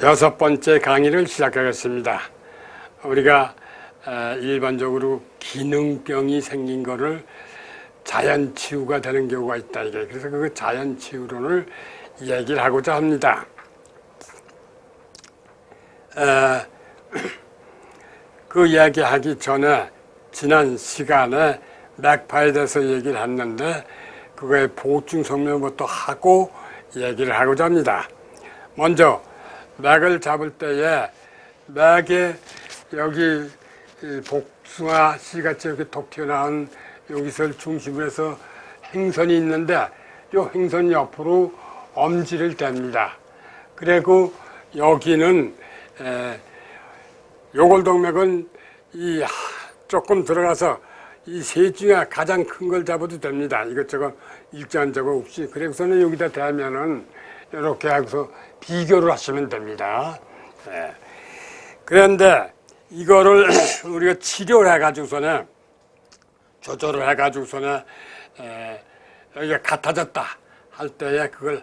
6번째 강의를 시작하겠습니다. 우리가 일반적으로 기능병이 생긴 거를 자연치유가 되는 경우가 있다. 그래서 그 자연치유론을 얘기를 하고자 합니다. 그 이야기하기 전에 지난 시간에 맥파에 대해서 얘기를 했는데 그거의 보충 설명부터 하고 얘기를 하고자 합니다. 먼저 맥을 잡을 때에 맥에 여기 복숭아 씨같이 이렇게 톡 튀어나온 여기서 중심으로 해서 행선이 있는데 이 행선 옆으로 엄지를 댑니다. 그리고 여기는 요골동맥은 이 조금 들어가서 이 셋 중에 가장 큰 걸 잡아도 됩니다. 이것저것 일정한 적은 없이. 그래서는 여기다 대면은 이렇게 하고서 비교를 하시면 됩니다. 그런데 이거를 우리가 치료를 해가지고서는 조절을 해가지고서는 여기가 같아졌다 할 때에 그걸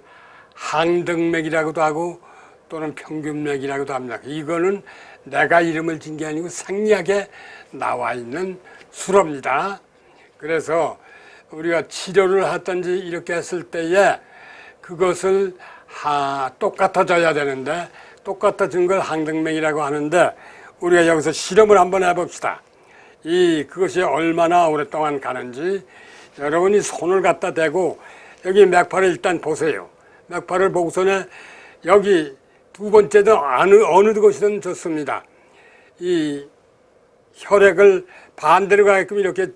항등맥이라고도 하고 또는 평균맥이라고도 합니다. 이거는 내가 이름을 진 게 아니고 생리학에 나와 있는 수로입니다. 그래서 우리가 치료를 하든지 이렇게 했을 때에 그것을 똑같아져야 되는데 똑같아진 걸 항등맥이라고 하는데 우리가 여기서 실험을 한번 해봅시다. 그것이 얼마나 오랫동안 가는지 여러분이 손을 갖다 대고 여기 맥파를 일단 보세요. 맥파를 보고서는 여기 두 번째도 어느 곳이든 좋습니다. 이 혈액을 반대로 가게끔 이렇게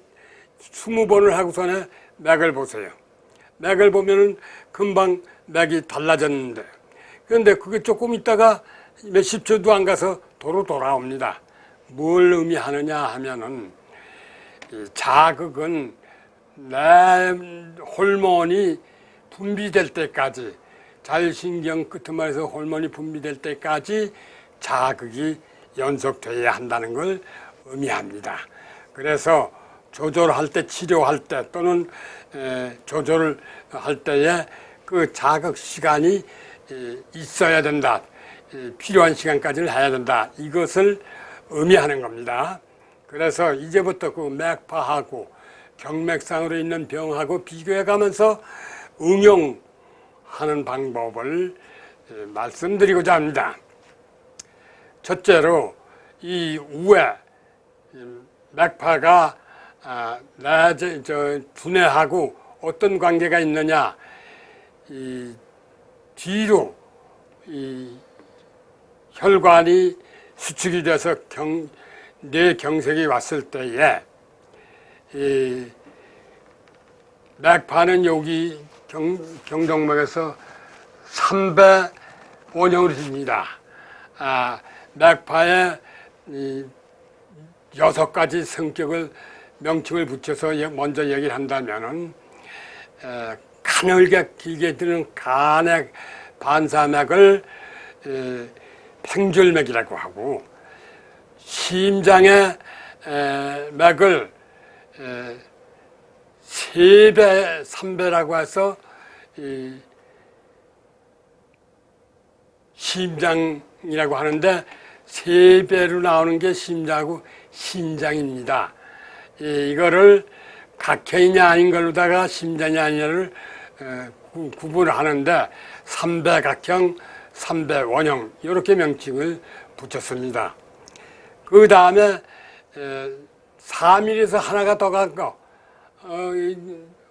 20번을 하고서는 맥을 보세요. 맥을 보면은 금방 맥이 달라졌는데 그런데 그게 조금 있다가 몇십 초도 안 가서 도로 돌아옵니다. 뭘 의미하느냐 하면은 이 자극은 내 호르몬이 분비될 때까지 자율신경 끝에 말해서 호르몬이 분비될 때까지 자극이 연속돼야 한다는 걸 의미합니다. 그래서 조절할 때, 치료할 때 또는 조절을 할 때에 그 자극 시간이 있어야 된다. 필요한 시간까지는 해야 된다. 이것을 의미하는 겁니다. 그래서 이제부터 그 맥파하고 경맥상으로 있는 병하고 비교해 가면서 응용하는 방법을 말씀드리고자 합니다. 첫째로 이 우에 맥파가 두뇌하고 어떤 관계가 있느냐. 뒤로 혈관이 수축이 돼서 뇌경색이 왔을 때에 맥파는 여기 경동맥에서 3배 원형으로 됩니다. 맥파의 6가지 성격을 명칭을 붙여서 먼저 얘기를 한다면은 가늘게 길게 드는 간의 반사맥을 팽줄맥이라고 하고 심장의 맥을 3배, 3배라고 해서 심장이라고 하는데 3배로 나오는 게 심장하고 신장입니다. 이거를 각형이냐 아닌 걸로다가 심장이 아니냐를 구분을 하는데 3배 각형, 3배 원형 이렇게 명칭을 붙였습니다. 그 다음에 4mm에서 하나가 더 간 거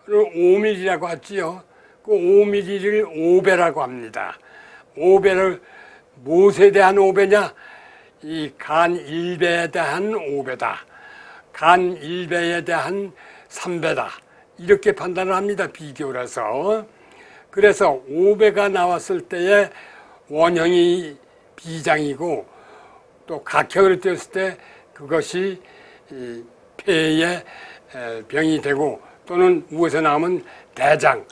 5mm라고 하지요. 그 5mm를 5배라고 합니다. 5배를 무엇에 대한 5배냐? 이 간 1배에 대한 5배다. 간 1배에 대한 3배다. 이렇게 판단을 합니다. 비교를 해서. 그래서 5배가 나왔을 때에 원형이 비장이고 또 각형으로 띄었을 때 그것이 폐의 병이 되고 또는 우에서 나오면 대장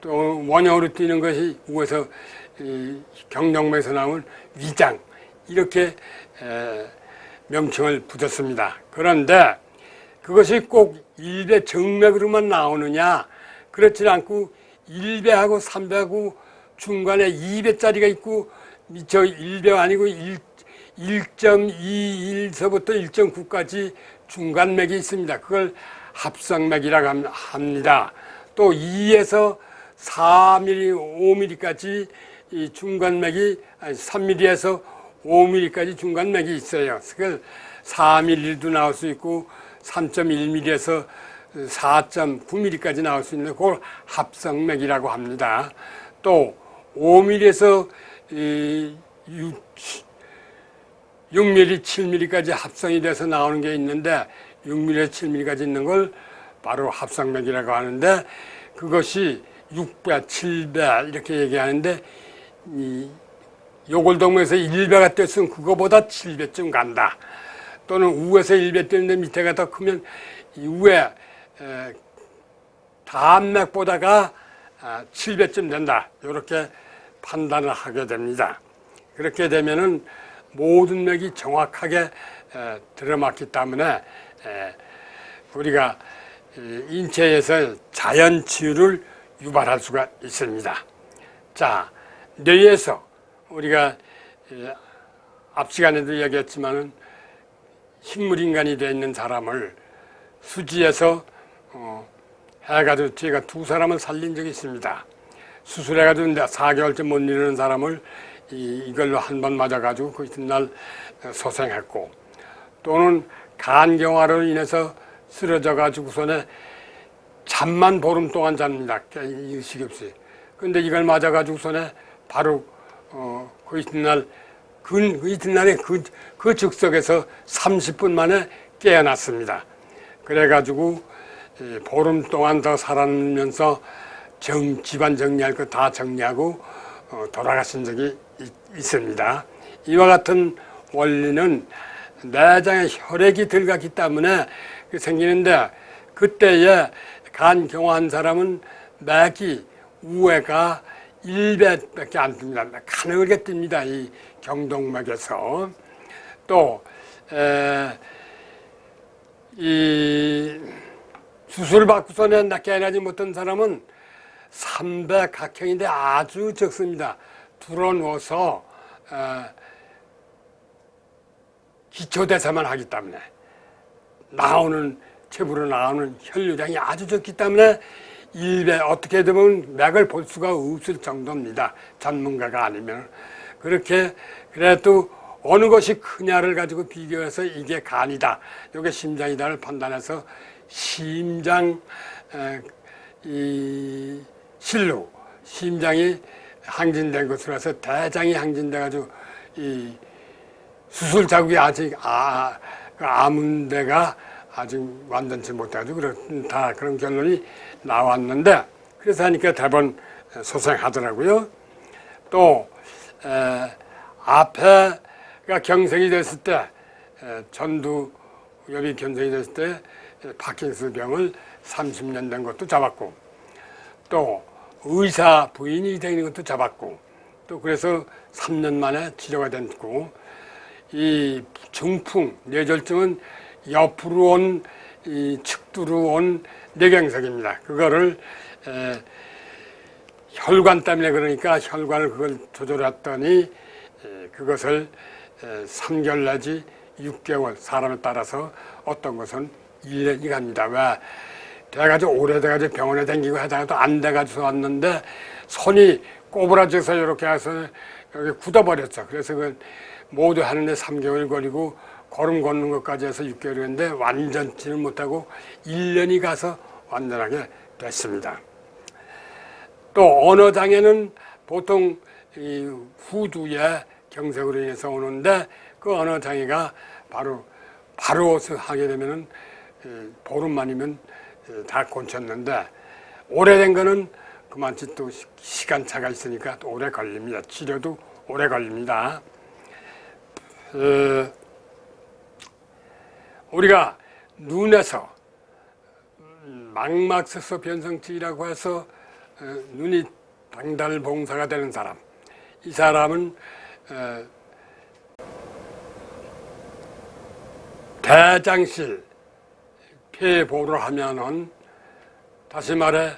또 원형으로 띄는 것이 우에서 경동맥에서 나오면 위장 이렇게 명칭을 붙였습니다. 그런데 그것이 꼭 1배 정맥으로만 나오느냐? 그렇지 않고 1배하고 3배하고 중간에 2배짜리가 있고 미처 1배 아니고 1.21서부터 1.9까지 중간맥이 있습니다. 그걸 합성맥이라고 합니다. 또 2에서 4mm, 5mm까지 이 중간맥이 3mm에서 5mm까지 중간맥이 있어요. 그걸 4mm도 나올 수 있고 3.1mm에서 4.9mm까지 나올 수 있는 그걸 합성맥이라고 합니다. 또 5mm에서 6mm, 7mm까지 합성이 돼서 나오는 게 있는데 6mm에서 7mm까지 있는 걸 바로 합성맥이라고 하는데 그것이 6배, 7배 이렇게 얘기하는데 요골동에서 1배가 됐으면 그거보다 7배쯤 간다. 또는 우에서 1배 뛰는데 밑에가 더 크면 우에 다음맥보다가 7배쯤 된다. 이렇게 판단을 하게 됩니다. 그렇게 되면은 모든 맥이 정확하게 들어맞기 때문에 우리가 인체에서 자연 치유를 유발할 수가 있습니다. 자, 뇌에서 우리가 앞 시간에도 얘기했지만은 식물인간이 되어 있는 사람을 수지에서 해가지고 제가 2사람을 살린 적이 있습니다. 수술해가지고 4개월째 못 일어나는 사람을 이걸로 한 번 맞아가지고 그 이튿날 소생했고, 또는 간경화로 인해서 쓰러져가지고서는 잠만 보름 동안 잡니다. 의식 없이. 근데 이걸 맞아가지고서는 바로 그 이튿날 그 이튿날에 그 즉석에서 30분 만에 깨어났습니다. 그래가지고 보름 동안 더 살아면서 집안 정리할 거 다 정리하고 돌아가신 적이 있습니다. 이와 같은 원리는 내장에 혈액이 들어갔기 때문에 생기는데, 그때에 간경화한 사람은 맥이 우회가 1배밖에 안 뜹니다. 가늘게 뜹니다. 이 경동맥에서. 또 이 수술 받고서 깨어나지 못한 사람은 3배 각형인데 아주 적습니다. 불어넣어서 기초대사만 하기 때문에 체부로 나오는 혈류량이 아주 적기 때문에 1배, 어떻게 되면 맥을 볼 수가 없을 정도입니다. 전문가가 아니면. 그렇게 그래도 어느 것이 크냐를 가지고 비교해서 이게 간이다, 이게 심장이다를 판단해서 심장 실로 심장이 항진된 것으로 해서 대장이 항진돼 가지고 이 수술 자국이 아직 그 아문대가 아직 완전치 못해가지고 다 그런 결론이 나왔는데, 그래서 하니까 대번 소생하더라고요. 또 앞에가 경색이 됐을 때, 전두엽이 경색이 됐을 때 파킨슨 병을 30년 된 것도 잡았고, 또 의사 부인이 되는 것도 잡았고, 또 그래서 3년 만에 치료가 됐고, 이 중풍, 뇌졸중은 옆으로 온, 이 측두로 온 뇌경색입니다. 그거를 혈관 때문에, 그러니까 혈관을 그걸 조절했더니 그것을 3개월 내지 6개월, 사람에 따라서 어떤 것은 1년이 갑니다. 왜? 돼가지고 오래돼가지고 병원에 다니고 하다가도 안 돼가지고 왔는데 손이 꼬부라져서 이렇게 해서 여기 굳어버렸어. 그래서 그 모두 하는데 3개월 걸리고 걸음 걷는 것까지 해서 6개월인데 완전치는 못하고 1년이 가서 완전하게 됐습니다. 또 언어장애는 보통 이 후두의 경색으로 인해서 오는데, 그 언어장애가 바로 하게 되면은 보름 만이면 다 고쳤는데, 오래된 거는 그만치 또 시간차가 있으니까 또 오래 걸립니다. 치료도 오래 걸립니다. 우리가 눈에서 망막색소 변성증이라고 해서 눈이 당달봉사가 되는 사람, 이 사람은 대장실 폐보를 하면은, 다시 말해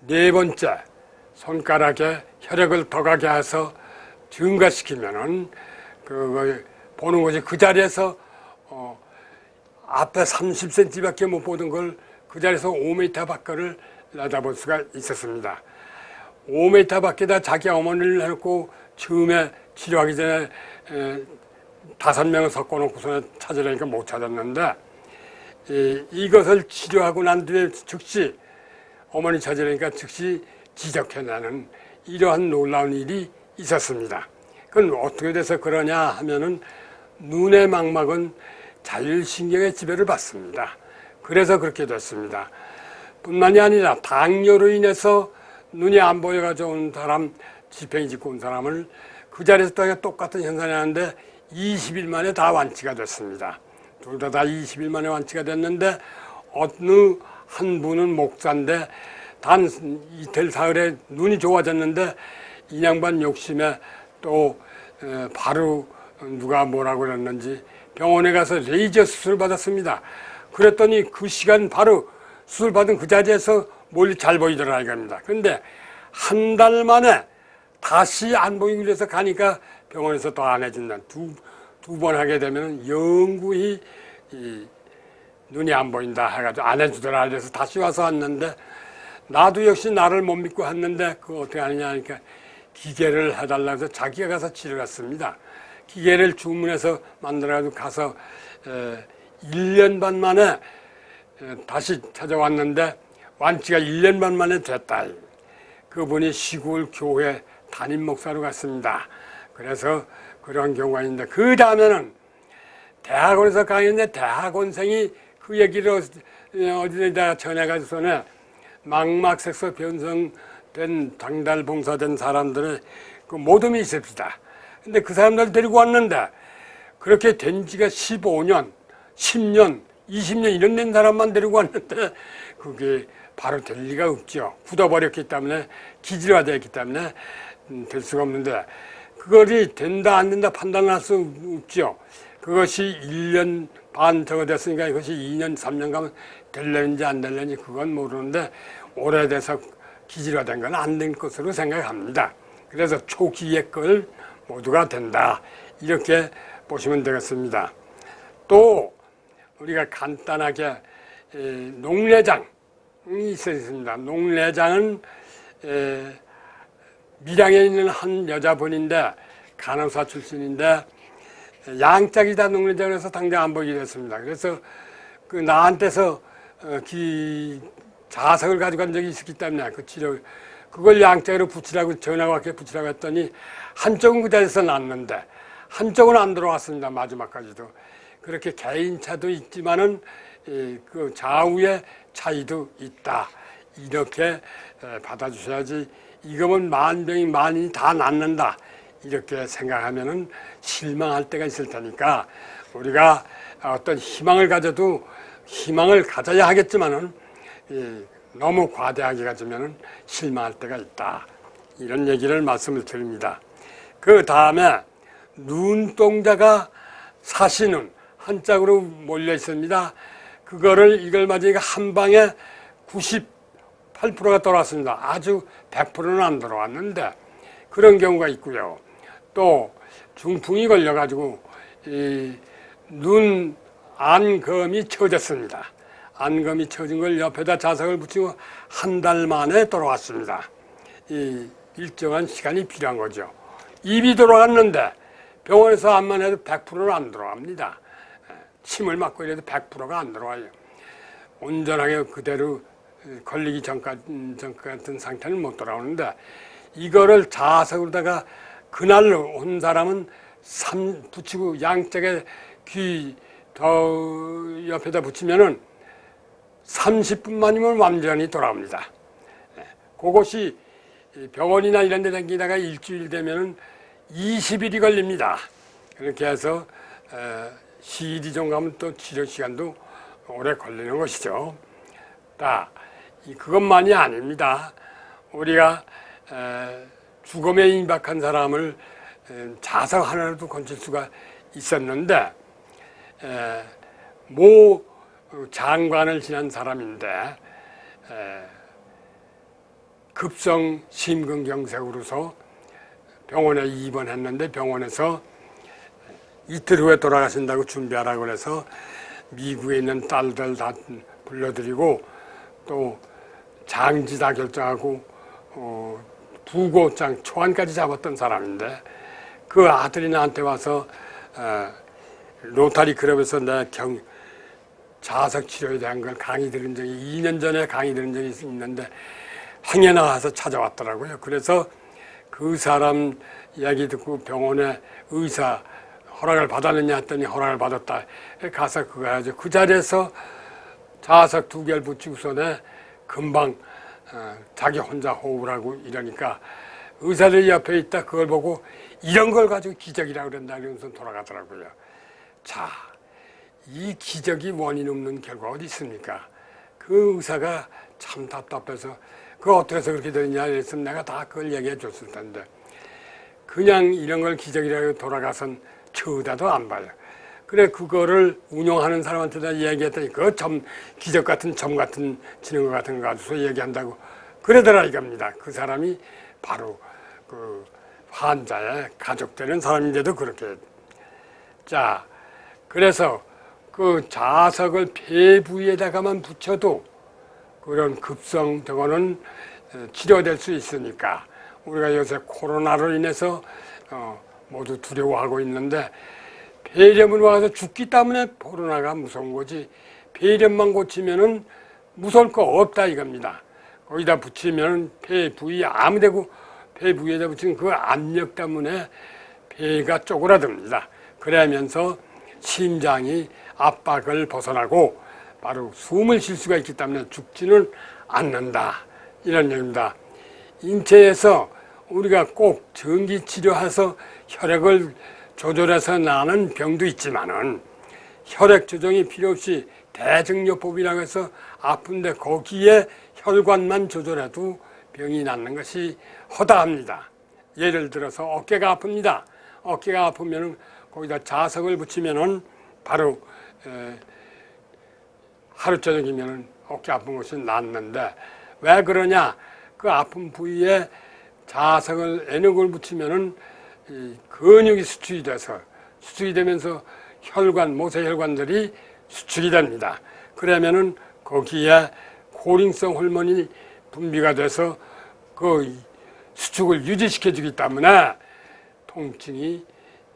네 번째 손가락에 혈액을 더 가게 해서 증가시키면은 그걸 보는 것이 그 자리에서 앞에 30cm밖에 못 보던 걸 그 자리에서 5m 밖을 내다볼 수가 있었습니다. 5m 밖에다 자기 어머니를 해놓고 처음에 치료하기 전에 5명을 섞어놓고서 찾으려니까 못 찾았는데 이것을 치료하고 난 뒤에 즉시 어머니 찾으려니까 즉시 지적해내는 이러한 놀라운 일이 있었습니다. 그건 어떻게 돼서 그러냐 하면은 눈의 망막은 자율신경의 지배를 받습니다. 그래서 그렇게 됐습니다. 뿐만이 아니라 당뇨로 인해서 눈이 안 보여가지고 온 사람, 지팽이 짚고 온 사람을 그 자리에서 또 똑같은 현상이 하는데 20일 만에 다 완치가 됐습니다. 둘 다 20일 만에 완치가 됐는데 어느 한 분은 목사인데 단 이틀 사흘에 눈이 좋아졌는데 이 양반 욕심에 또 바로 누가 뭐라고 그랬는지 병원에 가서 레이저 수술을 받았습니다. 그랬더니 그 시간 바로 수술 받은 그 자리에서 멀리 잘 보이더라 이겁니다. 그런데 한 달 만에 다시 안 보이기 위해서 가니까 병원에서 더 안 해준다. 두 번 하게 되면 영구히 눈이 안 보인다 해가지고 안 해주더라. 그래서 다시 와서 왔는데 나도 역시 나를 못 믿고 했는데 그거 어떻게 하느냐 하니까 기계를 해달라고 해서 자기가 가서 치료했습니다. 기계를 주문해서 만들어가지고 가서 1년 반 만에 다시 찾아왔는데 완치가 1년 반 만에 됐다. 그분이 시골 교회 담임 목사로 갔습니다. 그래서 그런 경우가 있는데 그 다음에는 대학원에서 강의했는데 대학원생이 그 얘기를 어디다 전해가지고서는 망막색소 변성된 당달봉사된 사람들의 그 모둠이 있습니다. 근데 그 사람들 데리고 왔는데 그렇게 된 지가 15년, 10년, 20년 이런 된 사람만 데리고 왔는데 그게 바로 될 리가 없죠. 굳어버렸기 때문에 기질화되어 있기 때문에 될 수가 없는데 그것이 된다 안 된다 판단할 수 없죠. 그것이 1년 반 저거 됐으니까 이것이 2년, 3년 가면 될려는지 안 될려는지 그건 모르는데 오래돼서 기질화된 건 안 된 것으로 생각합니다. 그래서 초기의 걸 모두가 된다. 이렇게 보시면 되겠습니다. 또 우리가 간단하게 녹내장이 있습니다. 녹내장은 밀양에 있는 한 여자분인데 간호사 출신인데 양짝이다 녹내장을 해서 당장 안 보이게 됐습니다. 그래서 그 나한테서 자석을 가져간 적이 있었기 때문에 그 치료 그걸 양짝으로 붙이라고 전화가 왔게 붙이라고 했더니 한쪽은 그 자리에서 났는데 한쪽은 안 들어왔습니다. 마지막까지도. 그렇게 개인차도 있지만은 그 좌우의 차이도 있다. 이렇게 받아주셔야지 이거면 만병이 만인이 다 낫는다. 이렇게 생각하면은 실망할 때가 있을 테니까 우리가 어떤 희망을 가져도 희망을 가져야 하겠지만은 너무 과대하게 가지면은 실망할 때가 있다. 이런 얘기를 말씀을 드립니다. 그 다음에 눈동자가 사시눈 한짝으로 몰려 있습니다. 이걸 맞으니까 한 방에 98%가 돌아왔습니다. 아주 100%는 안 들어왔는데 그런 경우가 있고요. 또 중풍이 걸려가지고 눈 안검이 처졌습니다. 안검이 처진 걸 옆에다 자석을 붙이고 한 달 만에 돌아왔습니다. 일정한 시간이 필요한 거죠. 입이 돌아갔는데 병원에서 암만 해도 100%는 안 들어갑니다. 침을 맞고 이래도 100%가 안 들어와요. 온전하게 그대로 걸리기 전 같은 상태는 못 돌아오는데 이거를 자석으로다가 그날 온 사람은 붙이고 양쪽에 귀 더 옆에다 붙이면은 30분 만이면 완전히 돌아옵니다. 그것이 병원이나 이런 데 다니다가 일주일 되면은 20일이 걸립니다. 그렇게 해서 시일이 좀 가면 또 치료 시간도 오래 걸리는 것이죠. 그것만이 아닙니다. 우리가 죽음에 임박한 사람을 자석 하나로도 건질 수가 있었는데 모 장관을 지낸 사람인데 급성 심근경색으로서 병원에 입원했는데 병원에서 이틀 후에 돌아가신다고 준비하라고 그래서 미국에 있는 딸들 다 불러드리고 또 장지 다 결정하고 부고장 초안까지 잡았던 사람인데 그 아들이 나한테 와서 로타리 클럽에서 내 자석 치료에 대한 걸 강의 들은 적이 2년 전에 강의 들은 적이 있는데 행여 나와서 찾아왔더라고요. 그래서 그 사람 이야기 듣고 병원에 의사 허락을 받았느냐 했더니 허락을 받았다. 가서 그거 해야죠. 그 자리에서 자석 2개를 붙이고서는 금방 자기 혼자 호흡을 하고 이러니까 의사들이 옆에 있다 그걸 보고 이런 걸 가지고 기적이라고 그런다 그러면서 돌아가더라고요. 자, 이 기적이 원인 없는 결과 어디 있습니까? 그 의사가 참 답답해서 그거 어떻게 해서 그렇게 되느냐 이랬으면 내가 다 그걸 얘기해 줬을 텐데 그냥 이런 걸 기적이라고 돌아가선 쳐다도 안 봐요. 그래 그거를 운영하는 사람한테다 얘기했더니 그 기적 같은 점 같은 지는 것 같은 거 가지고서 얘기한다고 그러더라 이겁니다. 그 사람이 바로 그 환자의 가족 되는 사람인데도 그렇게. 자, 그래서 그 자석을 폐 부위에다가만 붙여도 그런 급성 저거는 치료될 수 있으니까 우리가 요새 코로나로 인해서 모두 두려워하고 있는데 폐렴을 와서 죽기 때문에 코로나가 무서운 거지 폐렴만 고치면은 무서울 거 없다 이겁니다. 거기다 붙이면 폐 부위 아무데고 폐 부위에다 붙이면 그 압력 때문에 폐가 쪼그라듭니다. 그러면서 심장이 압박을 벗어나고 바로 숨을 쉴 수가 있기 때문에 죽지는 않는다 이런 얘기입니다. 인체에서 우리가 꼭 전기 치료해서 혈액을 조절해서 나는 병도 있지만은 혈액 조정이 필요 없이 대증요법이라고 해서 아픈데 거기에 혈관만 조절해도 병이 낫는 것이 허다합니다. 예를 들어서 어깨가 아픕니다. 어깨가 아프면은 거기다 자석을 붙이면은 바로 하루 저녁이면은 어깨 아픈 것이 낫는데 왜 그러냐? 그 아픈 부위에 자석을 애녹을 붙이면은 이 근육이 수축이 되면서 혈관, 모세혈관들이 수축이 됩니다. 그러면은 거기에 고링성 호르몬이 분비가 돼서 그 수축을 유지시켜 주기 때문에 통증이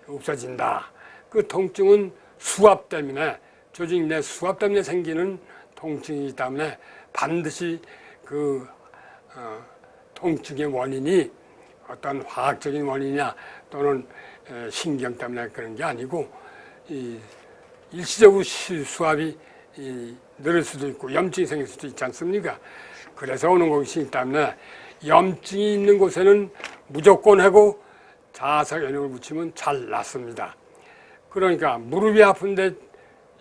없어진다. 그 통증은 수압 때문에 조직 내 수압 때문에 생기는 통증이기 때문에 반드시 그 통증의 원인이 어떤 화학적인 원인이냐 또는 신경 때문에 그런 게 아니고 일시적으로 수압이 늘을 수도 있고 염증이 생길 수도 있지 않습니까? 그래서 오는 것이기 때문에 염증이 있는 곳에는 무조건 하고 자석 애녹을 붙이면 잘 낫습니다. 그러니까 무릎이 아픈데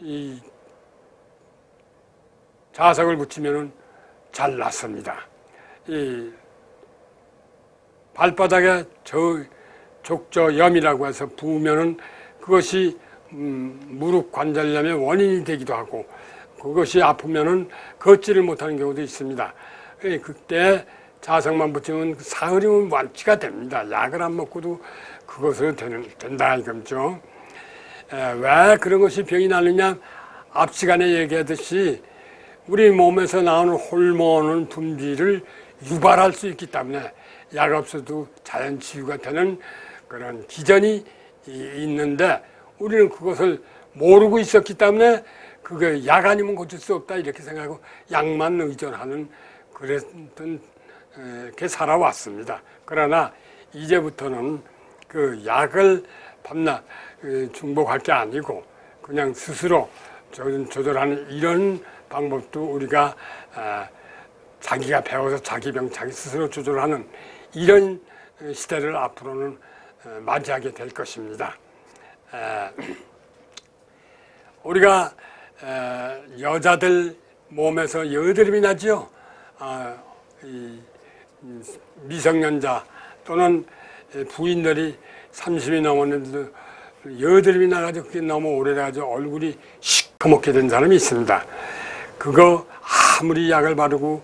이 자석을 붙이면 잘 낫습니다. 이 발바닥에 족저염이라고 해서 부으면은 그것이 무릎 관절염의 원인이 되기도 하고 그것이 아프면은 걷지를 못하는 경우도 있습니다. 그때 자석만 붙이면 사흘이면 완치가 됩니다. 약을 안 먹고도 그것으로 된다 이거죠. 왜 그런 것이 병이 나느냐? 앞 시간에 얘기하듯이 우리 몸에서 나오는 호르몬 분비를 유발할 수 있기 때문에 약 없어도 자연 치유가 되는 그런 기전이 있는데 우리는 그것을 모르고 있었기 때문에 그게 약 아니면 고칠 수 없다 이렇게 생각하고 약만 의존하는 그랬던 게 살아왔습니다. 그러나 이제부터는 그 약을 밤낮 중복할 게 아니고 그냥 스스로 조절하는 이런 방법도 우리가 자기가 배워서 자기 병 자기 스스로 조절하는 이런 시대를 앞으로는 맞이하게 될 것입니다. 우리가 여자들 몸에서 여드름이 나지요. 미성년자 또는 부인들이 30이 넘었는데도 여드름이 나가지고 그게 너무 오래돼가지고 얼굴이 시커멓게 된 사람이 있습니다. 그거 아무리 약을 바르고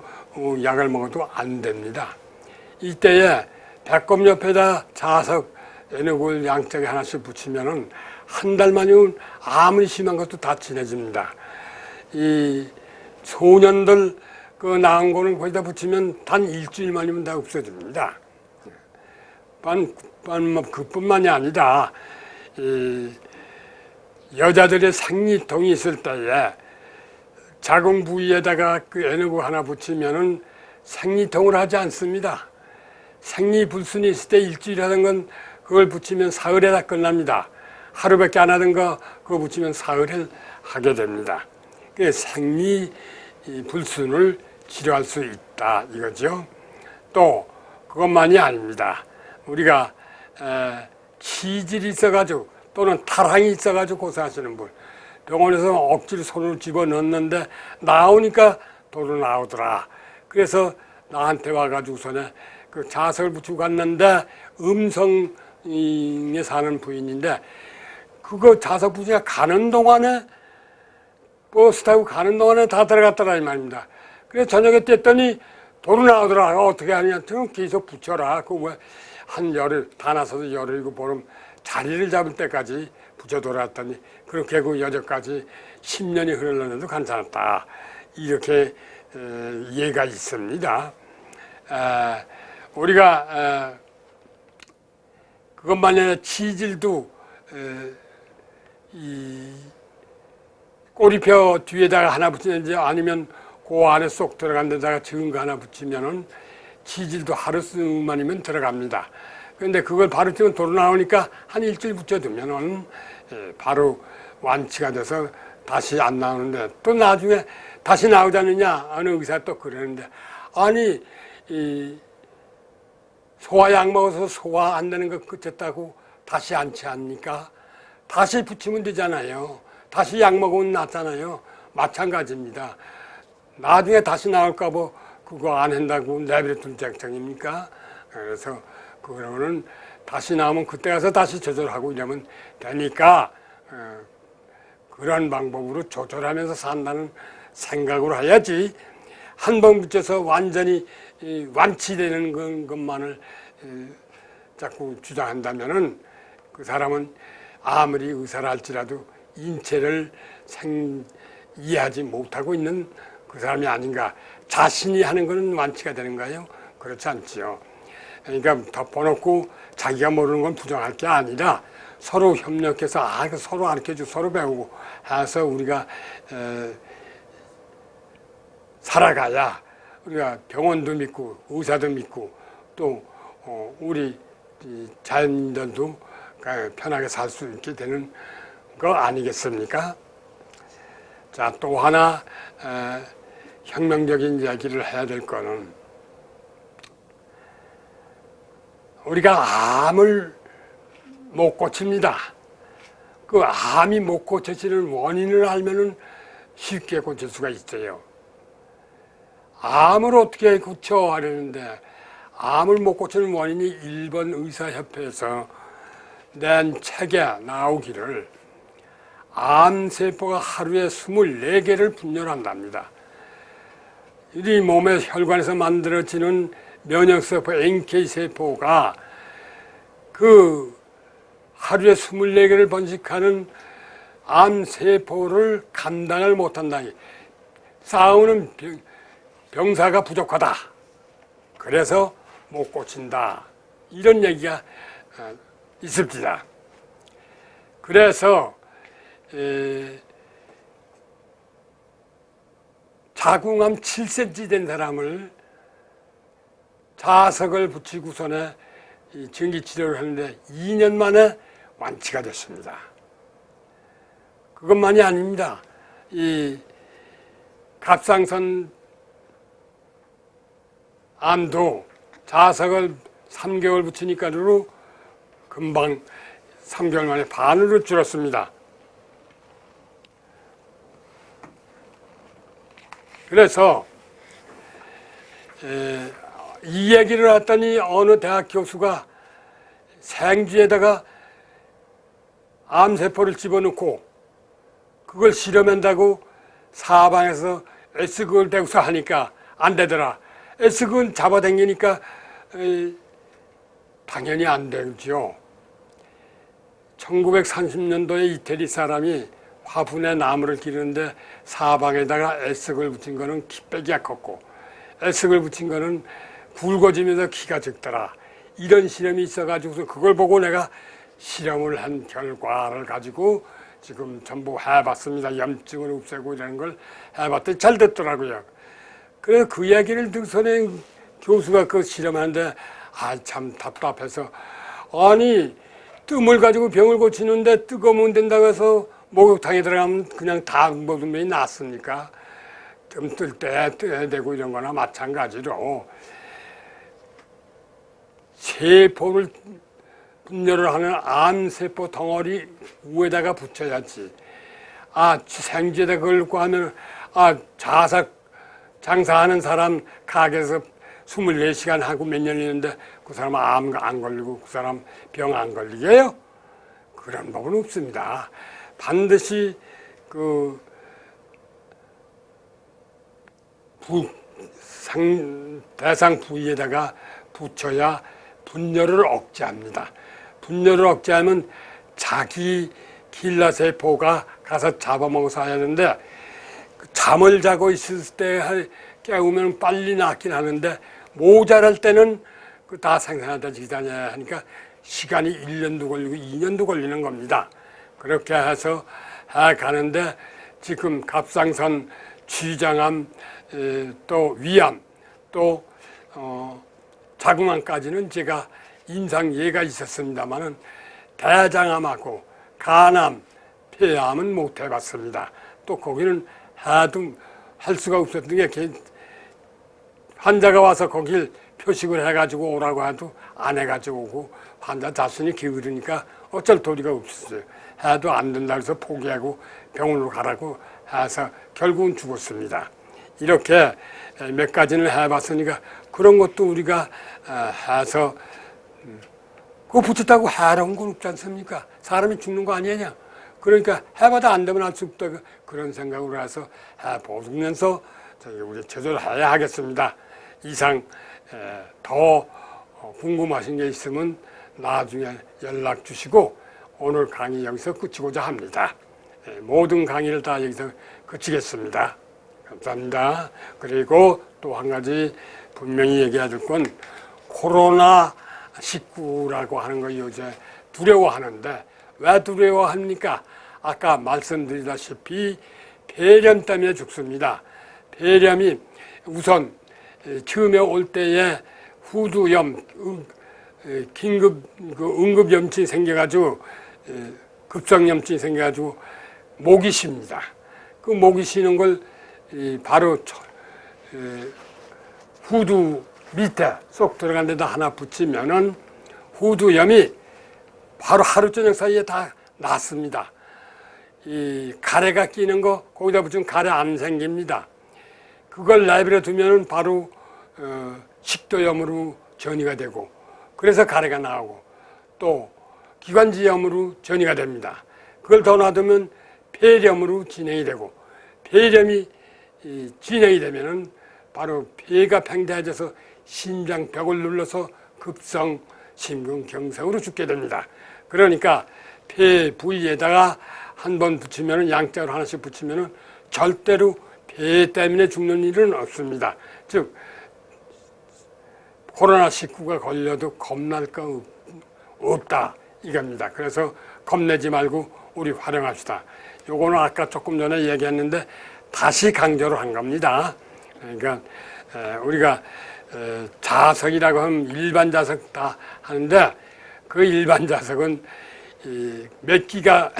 약을 먹어도 안 됩니다. 이때에 배꼽 옆에다 자석 애너굴 양쪽에 하나씩 붙이면은 한 달 만이면 아무리 심한 것도 다 진해집니다. 이 소년들 그 나은 거는 거기다 붙이면 단 일주일 만이면 다 없어집니다. 그뿐만이 아니라 이 여자들의 생리통이 있을 때에 자궁 부위에다가 그 애너구 하나 붙이면은 생리통을 하지 않습니다. 생리불순이 있을 때 일주일 하던 건 그걸 붙이면 사흘에 다 끝납니다. 하루밖에 안 하던 거 그거 붙이면 사흘에 하게 됩니다. 그 생리불순을 치료할 수 있다 이거죠. 또 그것만이 아닙니다. 우리가 치질이 있어가지고 또는 탈항이 있어가지고 고생하시는 분, 병원에서 억지로 손을 집어넣었는데 나오니까 도로 나오더라. 그래서 나한테 와가지고서는 그 자석을 붙이고 갔는데 음성에 사는 부인인데 그거 자석 붙이가 가는 동안에 버스 타고 가는 동안에 다 들어갔더라 이 말입니다. 그래서 저녁에 뗐더니 도로 나오더라. 어떻게 하느냐? 그럼 계속 붙여라. 그 한 열흘 다 나서서 열흘이고 보름 자리를 잡을 때까지 붙여 돌아왔더니 그렇게 그 여전까지 10년이 흘렀는데도 괜찮았다. 이렇게 이해가 있습니다. 우리가 그것만이 아니라 치질도 이 꼬리뼈 뒤에다가 하나 붙이는지 아니면 그 안에 쏙 들어간 데다가 적은 거 하나 붙이면은 치질도 하루만이면 들어갑니다. 그런데 그걸 바로 찌면 도로 나오니까 한 일주일 붙여두면은 바로 완치가 돼서 다시 안 나오는데 또 나중에 다시 나오지 않느냐 어느 의사 또 그러는데 아니 이 소화약 먹어서 소화 안 되는 거 그쳤다고 다시 안치합니까? 다시 붙이면 되잖아요. 다시 약 먹으면 낫잖아요. 마찬가지입니다. 나중에 다시 나올까 봐 그거 안 한다고 내버려둔 쟁쟁입니까? 그래서 그거는 다시 나오면 그때 가서 다시 조절하고 이러면 되니까 그런 방법으로 조절하면서 산다는 생각으로 해야지 한 번 붙여서 완전히 완치되는 것만을 자꾸 주장한다면은 그 사람은 아무리 의사라 할지라도 인체를 이해하지 못하고 있는 그 사람이 아닌가. 자신이 하는 것은 완치가 되는가요? 그렇지 않지요. 그러니까 덮어놓고 자기가 모르는 건 부정할 게 아니라 서로 협력해서 서로 가르쳐주고 서로 배우고 해서 우리가 살아가야 우리가 병원도 믿고 의사도 믿고 또 우리 자연인들도 편하게 살 수 있게 되는 거 아니겠습니까? 자, 또 하나 혁명적인 이야기를 해야 될 거는 우리가 암을 못 고칩니다. 그 암이 못 고쳐지는 원인을 알면은 쉽게 고칠 수가 있어요. 암을 어떻게 고쳐 하려는데 암을 못 고치는 원인이 일본 의사협회에서 낸 책에 나오기를 암세포가 하루에 24개를 분열한답니다. 우리 몸의 혈관에서 만들어지는 면역세포 NK세포가 그 하루에 24개를 번식하는 암세포를 감당을 못한다. 싸우는 병사가 부족하다. 그래서 못 고친다. 이런 얘기가 있습니다. 그래서 자궁암 7cm 된 사람을 자석을 붙이고서는 전기치료를 하는데 2년 만에 완치가 됐습니다. 그것만이 아닙니다. 이 갑상선 암도 자석을 3개월 붙이니까로 금방 3개월 만에 반으로 줄었습니다. 그래서 이 얘기를 했더니 어느 대학 교수가 생쥐에다가 암세포를 집어넣고 그걸 실험한다고 사방에서 S극을 대고서 하니까 안 되더라. S극은 잡아당기니까 당연히 안 되죠. 1930년도에 이태리 사람이 화분에 나무를 기르는데 사방에다가 애석을 붙인 거는 키빼기가 컸고 애석을 붙인 거는 굵어지면서 키가 적더라. 이런 실험이 있어가지고 그걸 보고 내가 실험을 한 결과를 가지고 지금 전부 해봤습니다. 염증을 없애고 이런 걸 해봤더니 잘 됐더라고요. 그래서 그 이야기를 듣고서는 교수가 그 실험하는데 참 답답해서 아니 뜸을 가지고 병을 고치는데 뜨거우면 된다고 해서 목욕탕에 들어가면 그냥 다 먹으면 낫습니까? 뜸 뜰 때 떠야 되고 이런 거나 마찬가지로 세포를 분열을 하는 암세포 덩어리 위에다가 붙여야지. 생쥐에다 걸고 하면 자석 장사하는 사람 가게에서 24시간 하고 몇 년 있는데 그 사람 암 안 걸리고 그 사람 병 안 걸리게요? 그런 법은 없습니다. 반드시 그 대상 부위에다가 붙여야 분열을 억제합니다. 분열을 억제하면 자기 길라세포가 가서 잡아먹어서 해야 하는데 잠을 자고 있을 때 깨우면 빨리 낫긴 하는데 모자랄 때는 다 생산하다 기다려야 하니까 시간이 1년도 걸리고 2년도 걸리는 겁니다. 그렇게 해서 가는데 지금 갑상선, 췌장암, 또 위암, 또 자궁암까지는 제가 임상 예가 있었습니다만은 대장암하고 간암, 폐암은 못 해봤습니다. 또 거기는 해도 할 수가 없었던 게 환자가 와서 거길 표식을 해가지고 오라고 해도 안 해가지고 오고 환자 자신이 게으르니까 어쩔 도리가 없었어요. 해도 안 된다 해서 포기하고 병원으로 가라고 해서 결국은 죽었습니다. 이렇게 몇 가지는 해봤으니까 그런 것도 우리가 해서 그거 붙였다고 해로운 건 없지 않습니까? 사람이 죽는 거 아니냐? 그러니까 해봐도 안 되면 할 수 없다 그런 생각으로 해서 해보면서 우리 제대로 해야 하겠습니다. 이상 더 궁금하신 게 있으면 나중에 연락 주시고 오늘 강의 여기서 끝이고자 합니다. 모든 강의를 다 여기서 그치겠습니다. 감사합니다. 그리고 또 한 가지 분명히 얘기해야 될 건 코로나19라고 하는 거 요새 두려워하는데 왜 두려워합니까? 아까 말씀드리다시피 폐렴 때문에 죽습니다. 폐렴이 우선 처음에 올 때에 후두염, 긴급 응급염증이 생겨가지고 급성염증이 생겨가지고 목이 쉽니다. 그 목이 쉬는 걸 바로 후두 밑에 쏙 들어간 데다 하나 붙이면은 후두염이 바로 하루 저녁 사이에 다 낫습니다. 이 가래가 끼는 거 거기다 붙이면 가래 안 생깁니다. 그걸 내버려 두면은 바로 식도염으로 전이가 되고 그래서 가래가 나오고 또 기관지염으로 전이가 됩니다. 그걸 더 놔두면 폐렴으로 진행이 되고 폐렴이 진행이 되면은 바로 폐가 팽대해져서 심장벽을 눌러서 급성 심근경색으로 죽게 됩니다. 그러니까 폐 부위에다가 한 번 붙이면은 양쪽으로 하나씩 붙이면은 절대로 폐 때문에 죽는 일은 없습니다. 즉 코로나19가 걸려도 겁날 거 없다 이겁니다. 그래서 겁내지 말고 우리 활용합시다. 요거는 아까 조금 전에 얘기했는데 다시 강조를 한 겁니다. 그러니까 우리가 자석이라고 하면 일반 자석 다 하는데 그 일반 자석은 몇 기가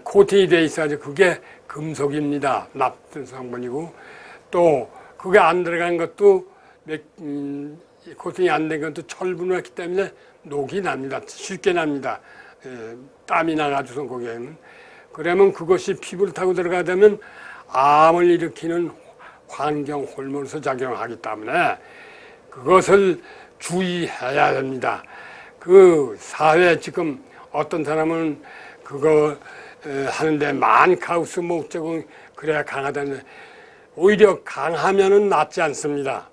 코팅이 되어 있어가지고 그게 금속입니다. 나쁜 성분이고 또 그게 안 들어간 것도 코팅이 안 된 것도 철분을 했기 때문에 녹이 납니다. 쉽게 납니다. 땀이 나가지고서 거기에는. 그러면 그것이 피부를 타고 들어가게 되면 암을 일으키는 환경 호르몬에서 작용하기 때문에 그것을 주의해야 됩니다. 그 사회에 지금 어떤 사람은 그거 하는데 만카우스 목적은 그래야 강하다는데 오히려 강하면은 낫지 않습니다.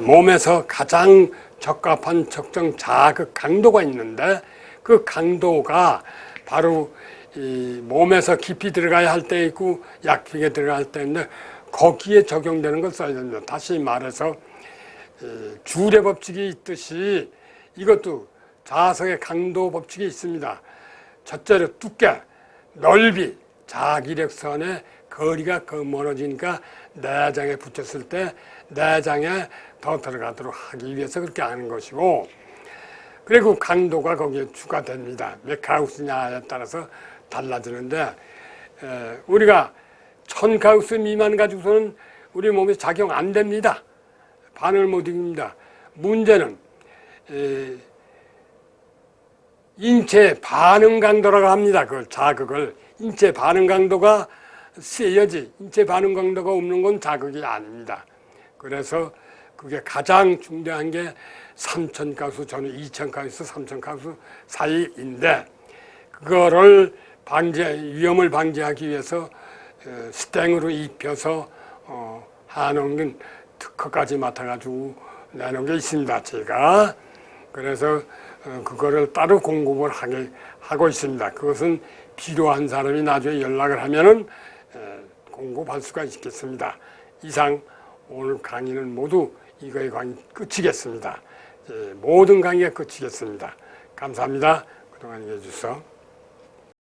몸에서 가장 적합한 적정 자극 강도가 있는데 그 강도가 바로 이 몸에서 깊이 들어가야 할 때 있고 약하게 들어갈 때 있는데 거기에 적용되는 걸 써야 됩니다. 다시 말해서 주례 법칙이 있듯이 이것도 자석의 강도 법칙이 있습니다. 첫째로 두께, 넓이, 자기력선의 거리가 멀어지니까 내장에 붙였을 때 내장에 더 들어가도록 하기 위해서 그렇게 하는 것이고, 그리고 강도가 거기에 추가됩니다. 몇 가우스냐에 따라서 달라지는데 우리가 1000가우스 미만 가지고서는 우리 몸에 작용 안 됩니다. 반응을 못 이깁니다. 문제는 인체 반응 강도라고 합니다. 그걸 자극을 인체 반응 강도가 세야지 인체 반응 강도가 없는 건 자극이 아닙니다. 그래서 그게 가장 중요한 게 3000가우스, 저는 2000가우스, 3000가우스 사이인데 그거를 위험을 방지하기 위해서 스탱으로 입혀서 하는 특허까지 맡아가지고 내놓은 게 있습니다. 제가 그래서 그거를 따로 공급을 하고 있습니다. 그것은 필요한 사람이 나중에 연락을 하면은 공급할 수가 있겠습니다. 이상 오늘 강의는 모두 이거의 강의 끝이겠습니다. 모든 강의가 끝이겠습니다. 감사합니다. 그동안 해주셔서.